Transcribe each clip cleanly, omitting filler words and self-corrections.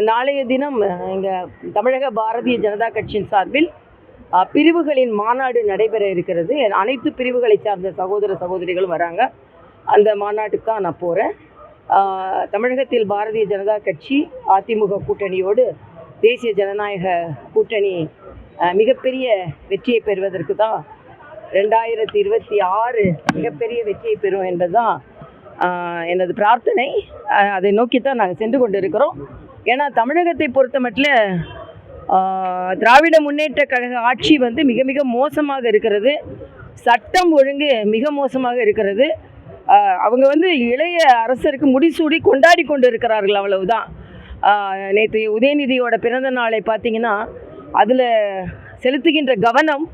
நாளைய தினம் எங்கள் தமிழக பாரதிய ஜனதா கட்சியின் சார்பில் பிரிவுகளின் மாநாடு நடைபெற இருக்கிறது. அனைத்து பிரிவுகளை சார்ந்த சகோதர சகோதரிகளும் வராங்க. அந்த மாநாட்டுக்கு தான் நான் போகிறேன். தமிழகத்தில் பாரதிய ஜனதா கட்சி அதிமுக கூட்டணியோடு தேசிய ஜனநாயக கூட்டணி மிகப்பெரிய வெற்றியை பெறுவதற்கு தான் 2026 மிகப்பெரிய வெற்றியை பெறும் என்பதுதான் எனது பிரார்த்தனை. அதை நோக்கி தான் நாங்கள் சென்று கொண்டு இருக்கிறோம். ஏன்னா தமிழகத்தை பொறுத்த மட்டும் திராவிட முன்னேற்ற கழக ஆட்சி மிக மிக மோசமாக இருக்கிறது. சட்டம் ஒழுங்கு மிக மோசமாக இருக்கிறது. அவங்க இளைய அரசருக்கு முடிசூடி கொண்டாடி கொண்டு இருக்கிறார்கள், அவ்வளவுதான். நேற்று உதயநிதியோட பிறந்த நாளை பார்த்தீங்கன்னா அதில் செலுத்துகின்ற கவனம்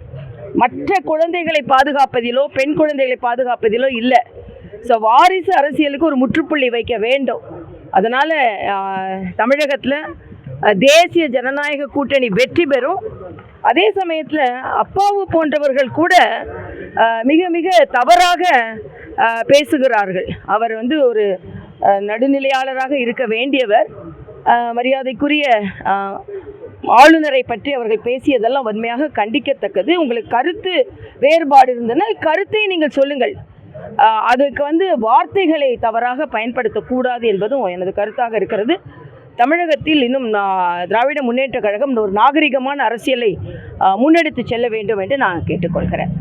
மற்ற குழந்தைகளை பாதுகாப்பதிலோ பெண் குழந்தைகளை பாதுகாப்பதிலோ இல்லை. ஸோ வாரிசு அரசியலுக்கு ஒரு முற்றுப்புள்ளி வைக்க வேண்டும். அதனால் தமிழகத்தில் தேசிய ஜனநாயக கூட்டணி வெற்றி பெறும். அதே சமயத்தில் அப்பாவு போன்றவர்கள் கூட மிக மிக தவறாக பேசுகிறார்கள். அவர் ஒரு நடுநிலையாளராக இருக்க வேண்டியவர். மரியாதைக்குரிய ஆளுநரை பற்றி அவர்கள் பேசியதெல்லாம் வன்மையாக கண்டிக்கத்தக்கது. உங்களுக்கு கருத்து வேறுபாடு இருந்ததுன்னா கருத்தை நீங்கள் சொல்லுங்கள். அதுக்கு வார்த்தைகளை தவறாக பயன்படுத்தக்கூடாது என்பதும் எனது கருத்தாக இருக்கிறது. தமிழகத்தில் இன்னும் திராவிட முன்னேற்ற கழகம் ஒரு நாகரிகமான அரசியலை முன்னெடுத்து செல்ல வேண்டும் என்று நான் கேட்டுக்கொள்கிறேன்.